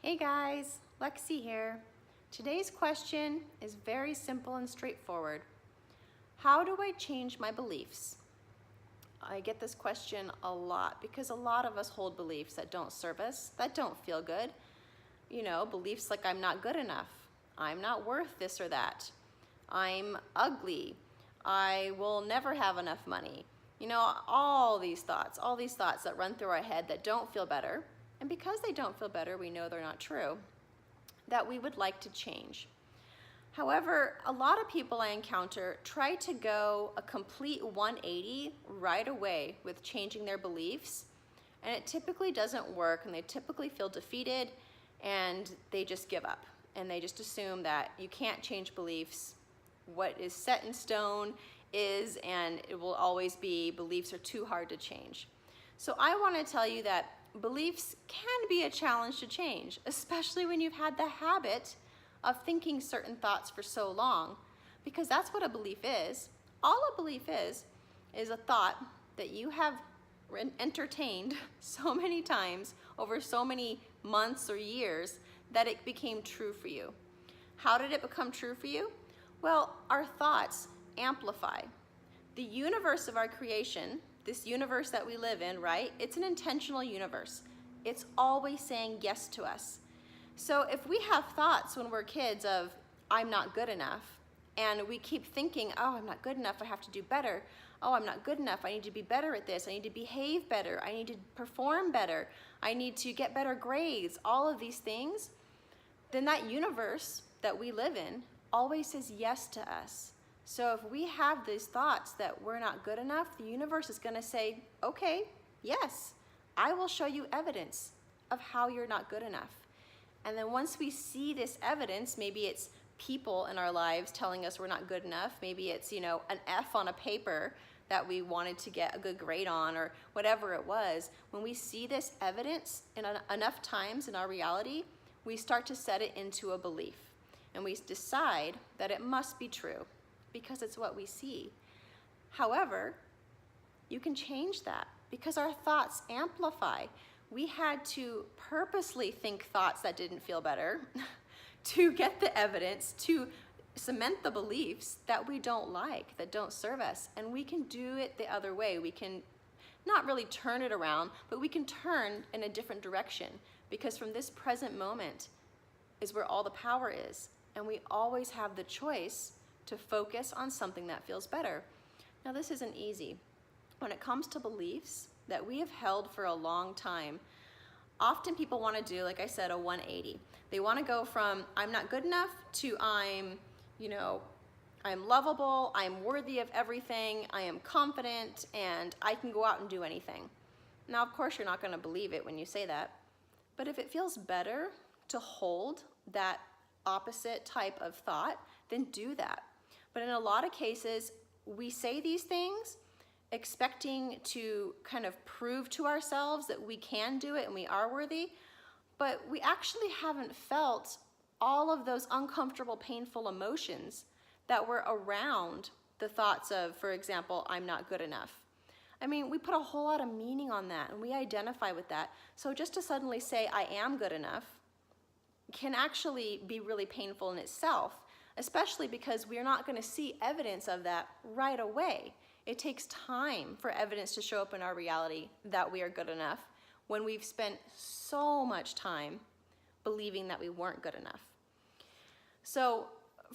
Hey guys, Lexi here. Today's question is very simple and straightforward. How do I change my beliefs? I get this question a lot because a lot of us hold beliefs that don't serve us, that don't feel good. You know, beliefs like I'm not good enough, I'm not worth this or that, I'm ugly, I will never have enough money. You know, all these thoughts that run through our head that don't feel better. And because they don't feel better, we know they're not true, that we would like to change. However, a lot of people I encounter try to go a complete 180 right away with changing their beliefs, and it typically doesn't work, and they typically feel defeated, and they just give up, and they just assume that you can't change beliefs. What is set in stone is, and it will always be, beliefs are too hard to change. So I want to tell you that beliefs can be a challenge to change, especially when you've had the habit of thinking certain thoughts for so long, because that's what a belief is. All a belief is a thought that you have entertained so many times over so many months or years that it became true for you. How did it become true for you? Well, our thoughts amplify. The universe of our creation, this universe that we live in, right? It's an intentional universe. It's always saying yes to us. So if we have thoughts when we're kids of, I'm not good enough, and we keep thinking, oh, I'm not good enough, I have to do better. Oh, I'm not good enough, I need to be better at this, I need to behave better, I need to perform better, I need to get better grades, all of these things, then that universe that we live in always says yes to us. So if we have these thoughts that we're not good enough, the universe is going to say, okay, yes, I will show you evidence of how you're not good enough. And then once we see this evidence, maybe it's people in our lives telling us we're not good enough, maybe it's, you know, an F on a paper that we wanted to get a good grade on, or whatever it was. When we see this evidence enough times in our reality, we start to set it into a belief. And we decide that it must be true, because it's what we see. However, you can change that because our thoughts amplify. We had to purposely think thoughts that didn't feel better to get the evidence, to cement the beliefs that we don't like, that don't serve us. And we can do it the other way. We can not really turn it around, but we can turn in a different direction, because from this present moment is where all the power is. And we always have the choice to focus on something that feels better. Now, this isn't easy. When it comes to beliefs that we have held for a long time, often people want to do, like I said, a 180. They want to go from I'm not good enough to I'm lovable, I'm worthy of everything, I am confident, and I can go out and do anything. Now, of course, you're not going to believe it when you say that, but if it feels better to hold that opposite type of thought, then do that. But in a lot of cases, we say these things expecting to kind of prove to ourselves that we can do it and we are worthy, but we actually haven't felt all of those uncomfortable, painful emotions that were around the thoughts of, for example, I'm not good enough. I mean, we put a whole lot of meaning on that and we identify with that. So just to suddenly say I am good enough can actually be really painful in itself, especially because we're not going to see evidence of that right away. It takes time for evidence to show up in our reality that we are good enough when we've spent so much time believing that we weren't good enough. So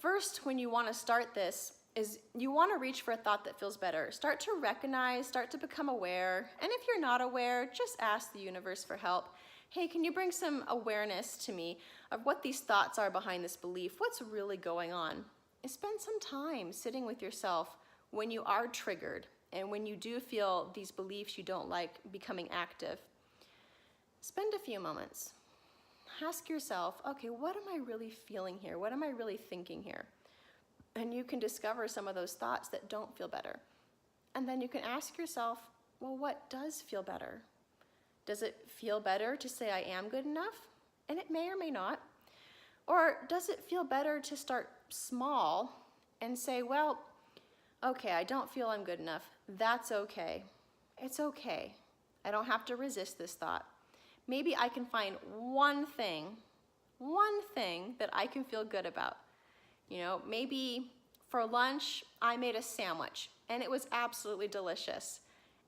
first, when you want to start this, is you want to reach for a thought that feels better. Start to recognize, start to become aware, and if you're not aware, just ask the universe for help. Hey, can you bring some awareness to me of what these thoughts are behind this belief? What's really going on? And spend some time sitting with yourself when you are triggered and when you do feel these beliefs you don't like becoming active. Spend a few moments. Ask yourself, okay, what am I really feeling here? What am I really thinking here? And you can discover some of those thoughts that don't feel better. And then you can ask yourself, well, what does feel better? Does it feel better to say I am good enough? And it may or may not. Or does it feel better to start small and say, well, okay, I don't feel I'm good enough. That's okay. It's okay. I don't have to resist this thought. Maybe I can find one thing one thing that I can feel good about. You know, maybe for lunch, I made a sandwich and it was absolutely delicious.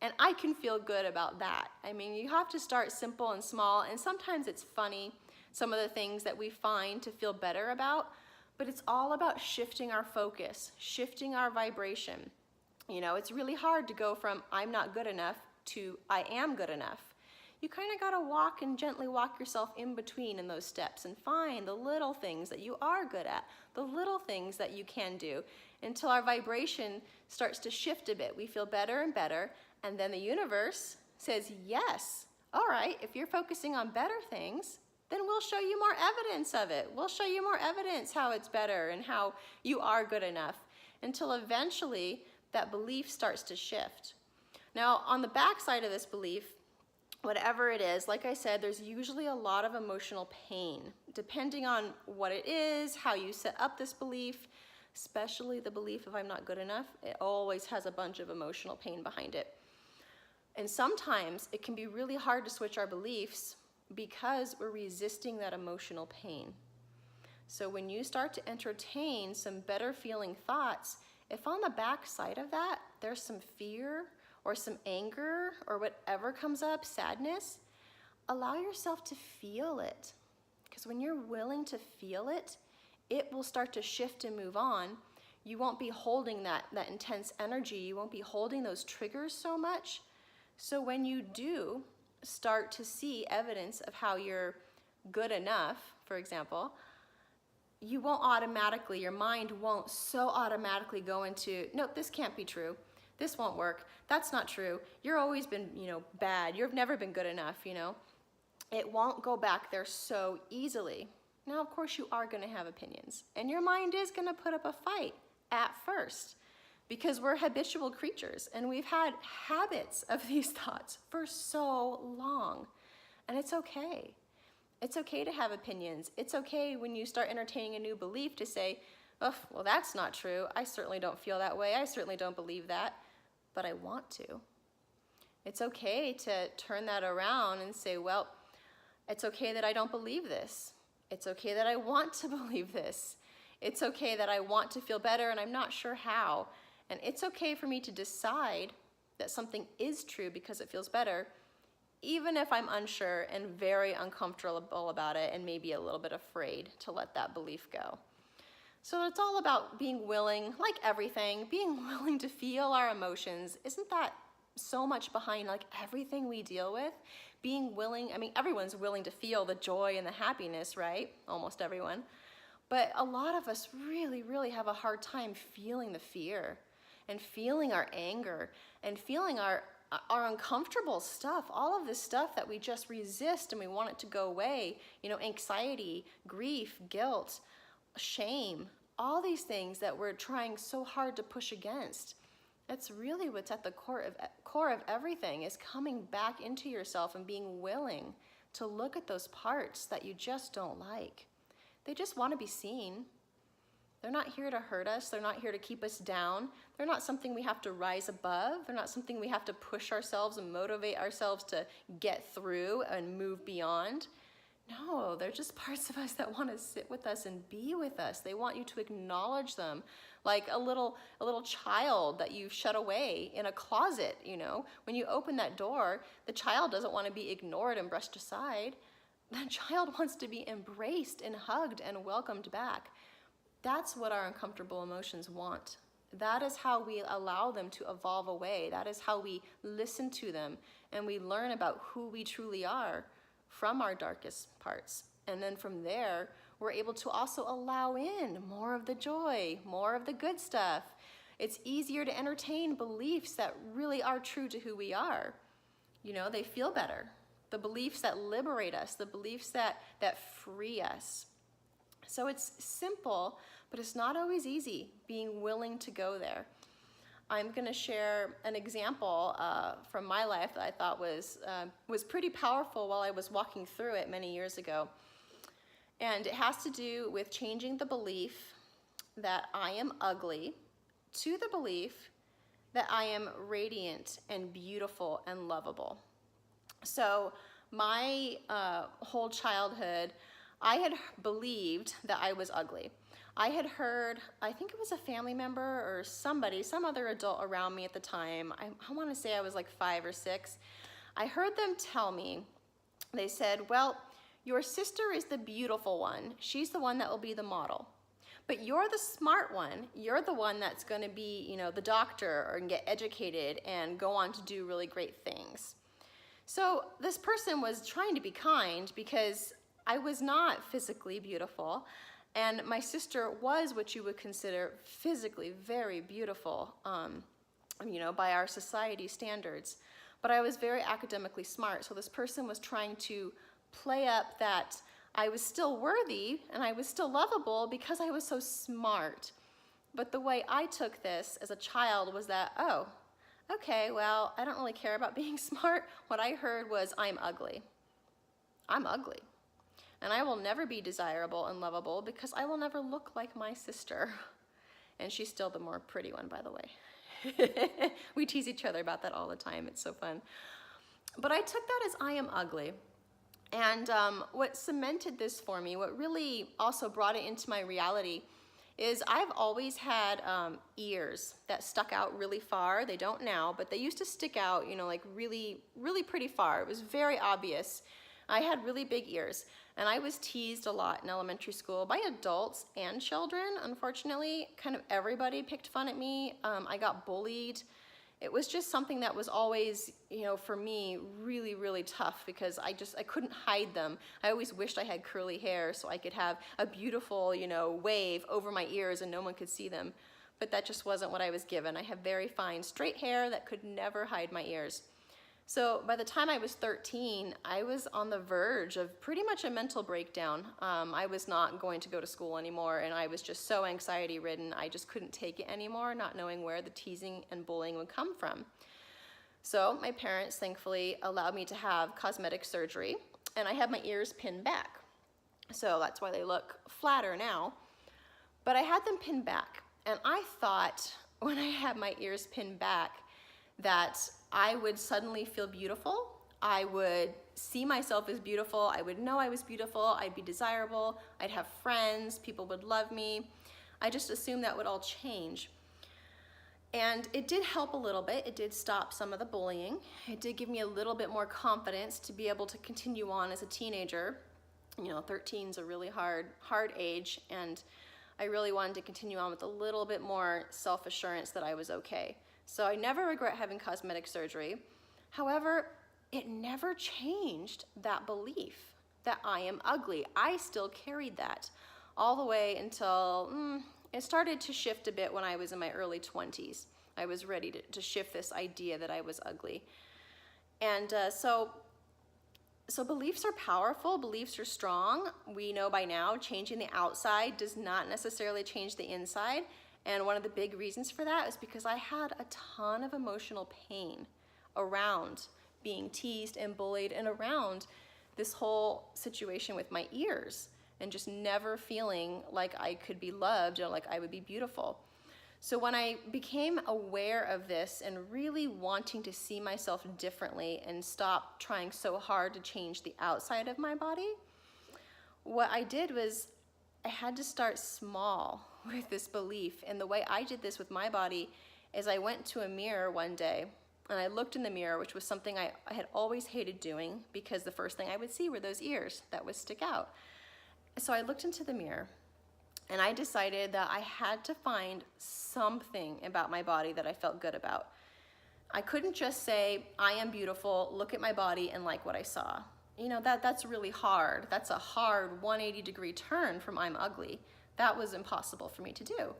And I can feel good about that. I mean, you have to start simple and small, and sometimes it's funny, some of the things that we find to feel better about, but it's all about shifting our focus, shifting our vibration. You know, it's really hard to go from I'm not good enough to I am good enough. You kind of got to walk and gently walk yourself in between in those steps and find the little things that you are good at, the little things that you can do, until our vibration starts to shift a bit. We feel better and better, and then the universe says, yes, all right, if you're focusing on better things, then we'll show you more evidence of it. We'll show you more evidence how it's better and how you are good enough, until eventually that belief starts to shift. Now, on the back side of this belief, whatever it is, like I said, there's usually a lot of emotional pain, depending on what it is, how you set up this belief, especially the belief of I'm not good enough. It always has a bunch of emotional pain behind it. And sometimes it can be really hard to switch our beliefs because we're resisting that emotional pain. So when you start to entertain some better feeling thoughts, if on the back side of that, there's some fear or some anger or whatever comes up, sadness, allow yourself to feel it. Because when you're willing to feel it, it will start to shift and move on. You won't be holding that intense energy. You won't be holding those triggers so much. So when you do start to see evidence of how you're good enough, for example, you won't automatically, your mind won't so automatically go into, nope, this can't be true. This won't work. That's not true. You're always been, bad. You've never been good enough, It won't go back there so easily. Now, of course, you are going to have opinions, and your mind is going to put up a fight at first, because we're habitual creatures and we've had habits of these thoughts for so long. And it's okay. It's okay to have opinions. It's okay when you start entertaining a new belief to say, oh, well, that's not true. I certainly don't feel that way. I certainly don't believe that, but I want to. It's okay to turn that around and say, well, it's okay that I don't believe this. It's okay that I want to believe this. It's okay that I want to feel better and I'm not sure how. And it's okay for me to decide that something is true because it feels better, even if I'm unsure and very uncomfortable about it and maybe a little bit afraid to let that belief go. So it's all about being willing, like everything, being willing to feel our emotions. Isn't that so much behind like everything we deal with? Being willing, everyone's willing to feel the joy and the happiness, right? Almost everyone. But a lot of us really, really have a hard time feeling the fear and feeling our anger and feeling our uncomfortable stuff, all of this stuff that we just resist and we want it to go away, anxiety, grief, guilt, shame, all these things that we're trying so hard to push against. That's really what's at the core of everything, is coming back into yourself and being willing to look at those parts that you just don't like. They just want to be seen. They're not here to hurt us. They're not here to keep us down. They're not something we have to rise above. They're not something we have to push ourselves and motivate ourselves to get through and move beyond. No, they're just parts of us that want to sit with us and be with us. They want you to acknowledge them, like a little child that you've shut away in a closet. When you open that door, the child doesn't want to be ignored and brushed aside. That child wants to be embraced and hugged and welcomed back. That's what our uncomfortable emotions want. That is how we allow them to evolve away. That is how we listen to them and we learn about who we truly are from our darkest parts. And then from there, we're able to also allow in more of the joy, more of the good stuff. It's easier to entertain beliefs that really are true to who we are. They feel better. The beliefs that liberate us, the beliefs that free us. So it's simple, but it's not always easy being willing to go there. I'm going to share an example from my life that I thought was pretty powerful while I was walking through it many years ago. And it has to do with changing the belief that I am ugly to the belief that I am radiant and beautiful and lovable. So my whole childhood, I had believed that I was ugly. I had heard, I think it was a family member or somebody, some other adult around me at the time. I want to say I was like 5 or 6. I heard them tell me, they said, well, your sister is the beautiful one. She's the one that will be the model. But you're the smart one. You're the one that's going to be, you know, the doctor and get educated and go on to do really great things. So this person was trying to be kind because I was not physically beautiful, and my sister was what you would consider physically very beautiful, you know, by our society standards. But I was very academically smart, so this person was trying to play up that I was still worthy and I was still lovable because I was so smart. But the way I took this as a child was that, oh, okay, well, I don't really care about being smart. What I heard was, I'm ugly. I'm ugly. And I will never be desirable and lovable because I will never look like my sister. And she's still the more pretty one, by the way. We tease each other about that all the time. It's so fun. But I took that as I am ugly. And what cemented this for me, what really also brought it into my reality, is I've always had ears that stuck out really far. They don't now, but they used to stick out, you know, like really, really pretty far. It was very obvious. I had really big ears, and I was teased a lot in elementary school by adults and children. Unfortunately, kind of everybody picked fun at me. I got bullied. It was just something that was always, you know, for me, really, really tough because I couldn't hide them. I always wished I had curly hair so I could have a beautiful, you know, wave over my ears and no one could see them. But that just wasn't what I was given. I have very fine straight hair that could never hide my ears. So by the time I was 13, I was on the verge of pretty much a mental breakdown. I was not going to go to school anymore, and I was just so anxiety-ridden. I just couldn't take it anymore, not knowing where the teasing and bullying would come from. So my parents, thankfully, allowed me to have cosmetic surgery, and I have my ears pinned back. So that's why they look flatter now. But I had them pinned back, and I thought when I had my ears pinned back that I would suddenly feel beautiful. I would see myself as beautiful. I would know I was beautiful. I'd be desirable. I'd have friends. People would love me. I just assumed that would all change. And it did help a little bit. It did stop some of the bullying. It did give me a little bit more confidence to be able to continue on as a teenager. You know, 13 is a really hard age, and I really wanted to continue on with a little bit more self-assurance that I was okay. So I never regret having cosmetic surgery. However, it never changed that belief that I am ugly. I still carried that all the way until it started to shift a bit when I was in my early 20s. I was ready to shift this idea that I was ugly. And so beliefs are powerful, beliefs are strong. We know by now changing the outside does not necessarily change the inside. And one of the big reasons for that is because I had a ton of emotional pain around being teased and bullied and around this whole situation with my ears and just never feeling like I could be loved or like I would be beautiful. So when I became aware of this and really wanting to see myself differently and stop trying so hard to change the outside of my body, what I did was I had to start small with this belief. And the way I did this with my body is I went to a mirror one day and I looked in the mirror, which was something I had always hated doing because the first thing I would see were those ears that would stick out. So I looked into the mirror and I decided that I had to find something about my body that I felt good about. I couldn't just say, I am beautiful, look at my body and like what I saw. You know, that's really hard. That's a hard 180-degree turn from I'm ugly. That was impossible for me to do.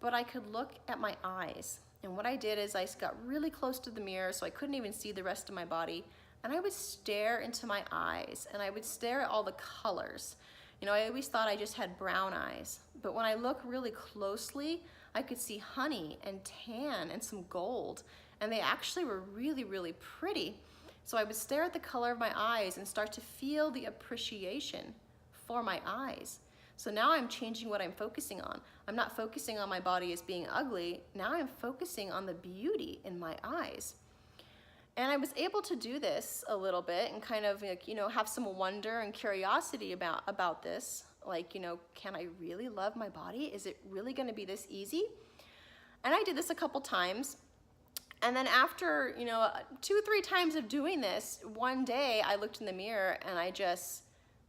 But I could look at my eyes. And what I did is I got really close to the mirror so I couldn't even see the rest of my body. And I would stare into my eyes and I would stare at all the colors. You know, I always thought I just had brown eyes. But when I looked really closely, I could see honey and tan and some gold. And they actually were really, really pretty. So I would stare at the color of my eyes and start to feel the appreciation for my eyes. So now I'm changing what I'm focusing on. I'm not focusing on my body as being ugly. Now I'm focusing on the beauty in my eyes. And I was able to do this a little bit and kind of, like, you know, have some wonder and curiosity about this. Like, you know, can I really love my body? Is it really going to be this easy? And I did this a couple times. And then after, you know, 2-3 times of doing this, one day I looked in the mirror and I just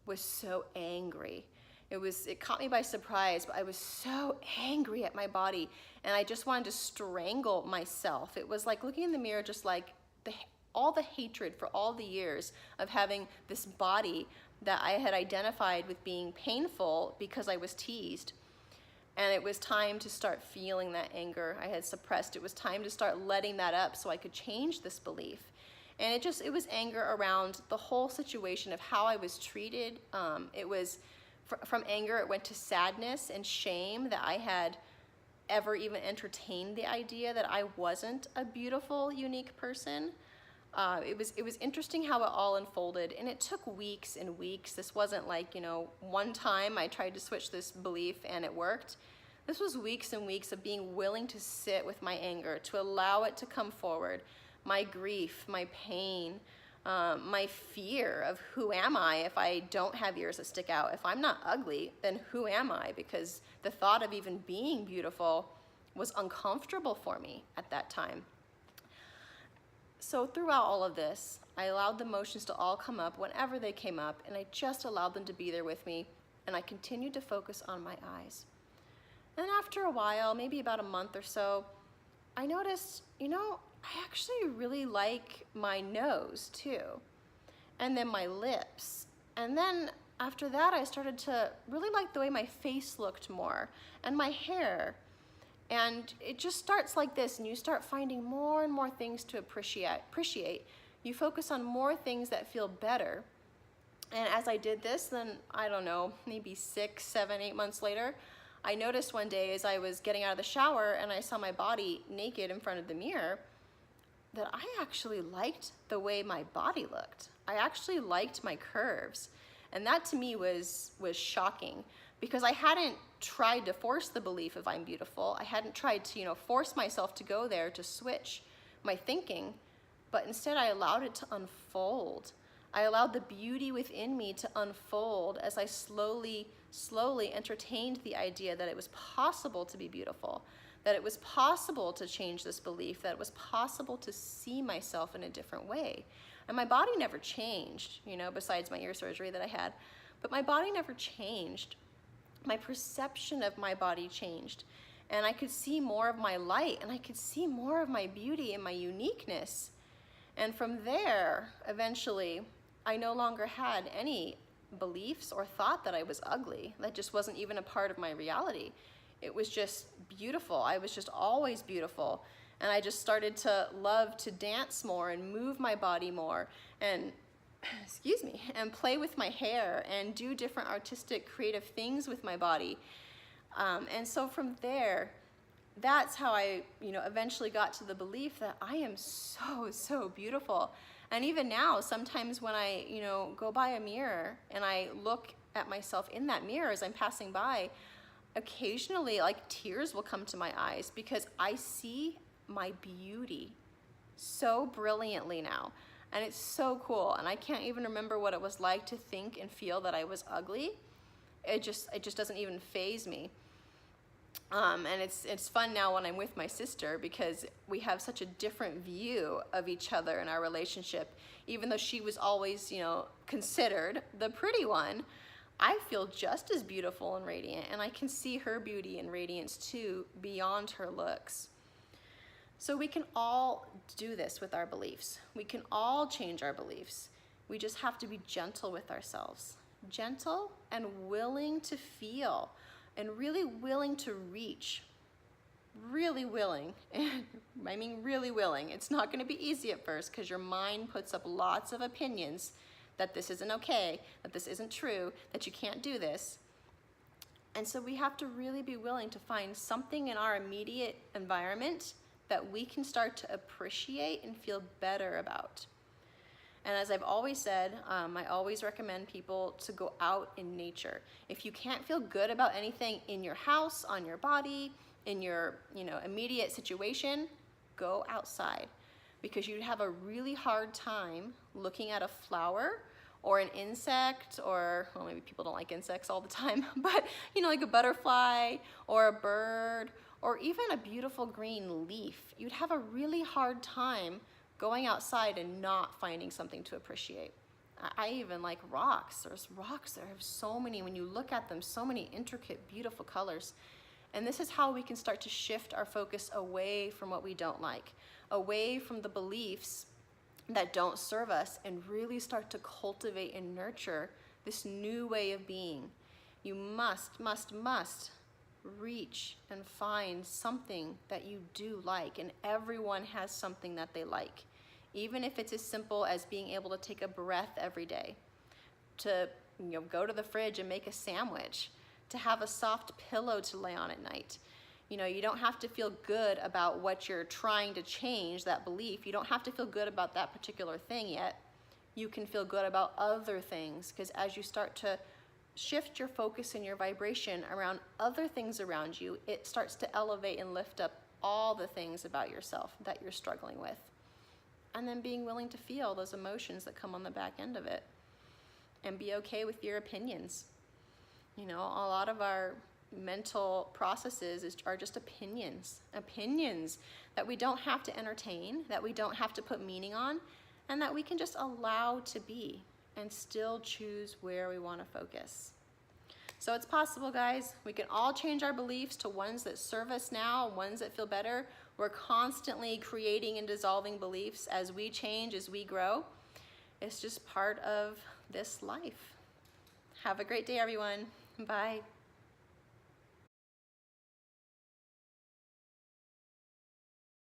was so angry. It caught me by surprise, but I was so angry at my body and I just wanted to strangle myself. It was like looking in the mirror, just like all the hatred for all the years of having this body that I had identified with being painful because I was teased. And it was time to start feeling that anger I had suppressed. It was time to start letting that up so I could change this belief. And it was anger around the whole situation of how I was treated. It was from anger, it went to sadness and shame that I had ever even entertained the idea that I wasn't a beautiful, unique person. It was interesting how it all unfolded, and it took weeks and weeks. This wasn't like, you know, one time I tried to switch this belief and it worked. This was weeks and weeks of being willing to sit with my anger, to allow it to come forward, my grief, my pain, my fear of who am I if I don't have ears that stick out. If I'm not ugly, then who am I? Because the thought of even being beautiful was uncomfortable for me at that time. So throughout all of this, I allowed the emotions to all come up whenever they came up, and I just allowed them to be there with me, and I continued to focus on my eyes. And after a while, maybe about a month or so, I noticed, you know, I actually really like my nose too, and then my lips. And then after that, I started to really like the way my face looked more, and my hair. And it just starts like this, and you start finding more and more things to appreciate. You focus on more things that feel better. And as I did this, then I don't know, maybe 6, 7, 8 months later, I noticed one day as I was getting out of the shower and I saw my body naked in front of the mirror, that I actually liked the way my body looked. I actually liked my curves. And that to me was shocking, because I hadn't tried to force the belief of I'm beautiful. I hadn't tried to, you know, force myself to go there to switch my thinking, but instead I allowed it to unfold. I allowed the beauty within me to unfold as I slowly entertained the idea that it was possible to be beautiful, that it was possible to change this belief, that it was possible to see myself in a different way. And my body never changed, you know, besides my ear surgery that I had, but my body never changed. My perception of my body changed, and I could see more of my light, and I could see more of my beauty and my uniqueness. And from there, eventually, I no longer had any beliefs or thought that I was ugly. That just wasn't even a part of my reality. It was just beautiful. I was just always beautiful. And I just started to love to dance more and move my body more and and play with my hair and do different artistic, creative things with my body. And so from there, that's how I, you know, eventually got to the belief that I am so, so beautiful. And even now, sometimes when I, you know, go by a mirror and I look at myself in that mirror as I'm passing by, occasionally, like, tears will come to my eyes because I see my beauty so brilliantly now. And it's so cool, and I can't even remember what it was like to think and feel that I was ugly. It just doesn't even faze me. And it's fun now when I'm with my sister, because we have such a different view of each other in our relationship. Even though she was always, you know, considered the pretty one, I feel just as beautiful and radiant, and I can see her beauty and radiance too beyond her looks. So we can all do this with our beliefs. We can all change our beliefs. We just have to be gentle with ourselves. Gentle and willing to feel, and really willing to reach. Really willing. I mean really willing. It's not going to be easy at first, because your mind puts up lots of opinions that this isn't okay, that this isn't true, that you can't do this. And so we have to really be willing to find something in our immediate environment that we can start to appreciate and feel better about. And as I've always said, I always recommend people to go out in nature. If you can't feel good about anything in your house, on your body, in your, you know, immediate situation, go outside. because you'd have a really hard time looking at a flower or an insect, or, well, maybe people don't like insects all the time, but you know, like a butterfly or a bird or even a beautiful green leaf. You'd have a really hard time going outside and not finding something to appreciate. I even like rocks. There's rocks that have so many, when you look at them, so many intricate, beautiful colors. And this is how we can start to shift our focus away from what we don't like, away from the beliefs that don't serve us, and really start to cultivate and nurture this new way of being. You must reach and find something that you do like, and everyone has something that they like. Even if it's as simple as being able to take a breath every day, to go to the fridge and make a sandwich, to have a soft pillow to lay on at night. You don't have to feel good about what you're trying to change, that belief. You don't have to feel good about that particular thing yet. You can feel good about other things, because as you start to shift your focus and your vibration around other things around you, it starts to elevate and lift up all the things about yourself that you're struggling with. And then being willing to feel those emotions that come on the back end of it, and be okay with your opinions. A lot of our mental processes are just opinions that we don't have to entertain, that we don't have to put meaning on, and that we can just allow to be and still choose where we want to focus. So it's possible, guys. We can all change our beliefs to ones that serve us now, ones that feel better. We're constantly creating and dissolving beliefs as we change, as we grow. It's just part of this life. Have a great day, everyone. Bye.